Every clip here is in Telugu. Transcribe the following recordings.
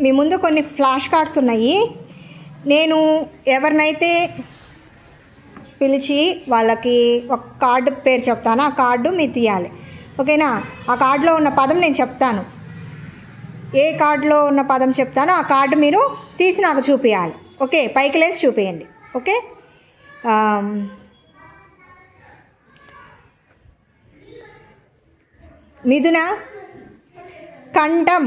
మీ ముందు కొన్ని ఫ్లాష్ కార్డ్స్ ఉన్నాయి. నేను ఎవరినైతే పిలిచి వాళ్ళకి ఒక కార్డు పేరు చెప్తాను, ఆ కార్డు మీరు తీయాలి. ఓకేనా? ఆ కార్డులో ఉన్న పదం నేను చెప్తాను. ఏ కార్డులో ఉన్న పదం చెప్తానో ఆ కార్డు మీరు తీసి నాకు చూపించాలి. ఓకే? పైకి లేసి చూపించండి. ఓకే? మిథున, కంఠం.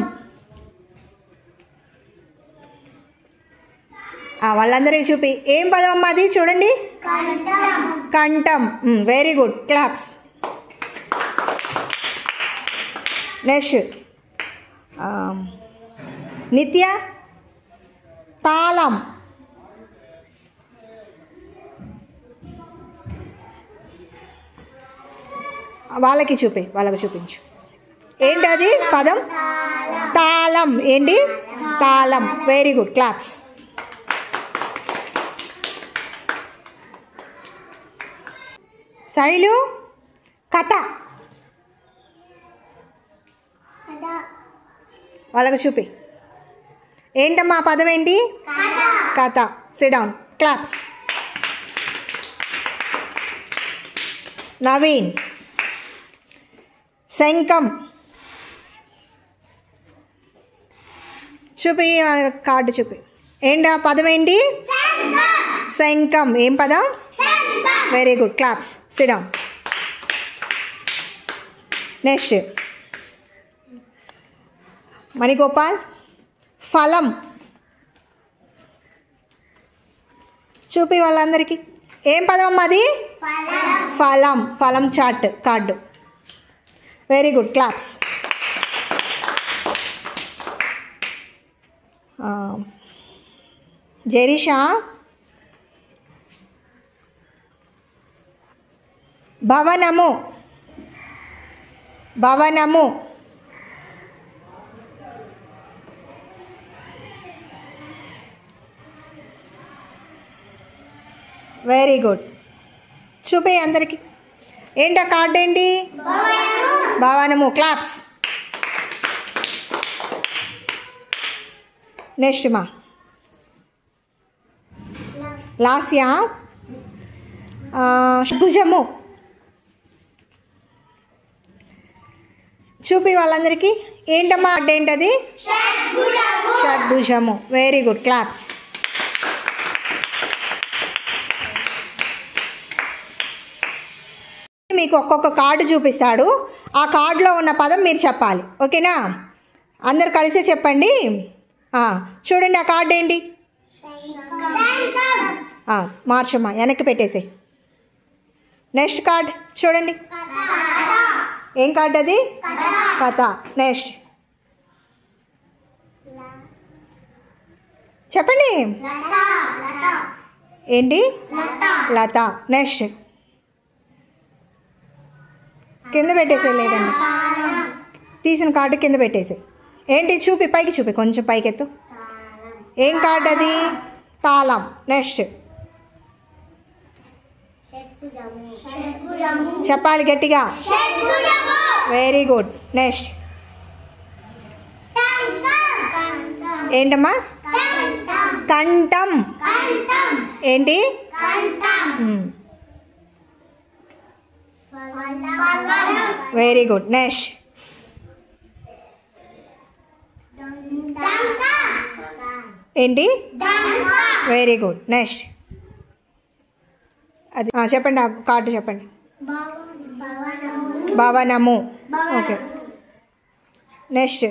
వాళ్ళందరికీ చూపి. ఏం పదం అమ్మా అది? చూడండి. కంఠం. Very good. క్లాప్స్. నెక్స్ట్ నిత్య, తాళం. వాళ్ళకి చూపించు. ఏంటి అది పదం? తాళం. ఏంటి? తాళం. Very good. క్లాప్స్. శైలు, కథ. వాళ్ళకి చూపి. ఏంటమ్మా పదం? ఏంటి? కథ. SIT down. క్లాప్స్. నవీన్, శంఖం. చూపి, కార్డు చూపి. ఏంటి ఆ పదం? ఏంటి? శంఖం. ఏం పదం? Very good. Claps. Sit down. Next Manigopal, ఫలం. చూపి వాళ్ళందరికీ. ఏం పదం అమ్మా అది? ఫలం. ఫలం chart card. Very good. Claps. Jerisha, భవనము. భవనము. Very good. చూపే అందరికి. ఏంటి ఆ కార్డు? ఏంటి? భవనము. క్లాప్స్. నెక్స్ట్ మా లాస్యా, భుజము. చూపి వాళ్ళందరికీ. ఏంటమ్మా అడ్డ? ఏంటది? షడ్భుజము. Very good. క్లాప్స్. మీకు ఒక్కొక్క కార్డు చూపిస్తాడు. ఆ కార్డులో ఉన్న పదం మీరు చెప్పాలి. ఓకేనా? అందరు కలిసి చెప్పండి. చూడండి ఆ కార్డు ఏంటి? మార్చమ్మా, వెనక్కి పెట్టేసి. నెక్స్ట్ కార్డ్ చూడండి. ఏం కార్డు అది? కథ. నెక్స్ట్ చెప్పండి. ఏంటి? లత. నెక్స్ట్ కింద పెట్టేసే. లేదండి, తీసిన కార్డు కింద పెట్టేసే. ఏంటి? చూపి, పైకి చూపి, కొంచెం పైకెత్తు. ఏం కార్డు అది? తాళం. నెక్స్ట్ చెప్పాలి గట్టిగా. Very good. నెక్స్ట్ ఏంటమ్మా? కంఠం. ఏంటి? Very good. నెక్స్ట్ ఏంటి? Very good. నెక్స్ట్ అది చెప్పండి. ఆ కార్డు చెప్పండి. భవనము. ఓకే. నెక్స్ట్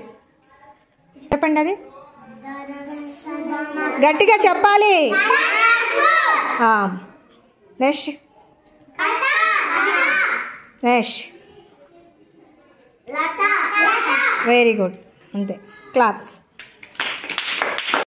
చెప్పండి. అది గట్టిగా చెప్పాలి. Next next very good. అంతే. క్లాప్స్.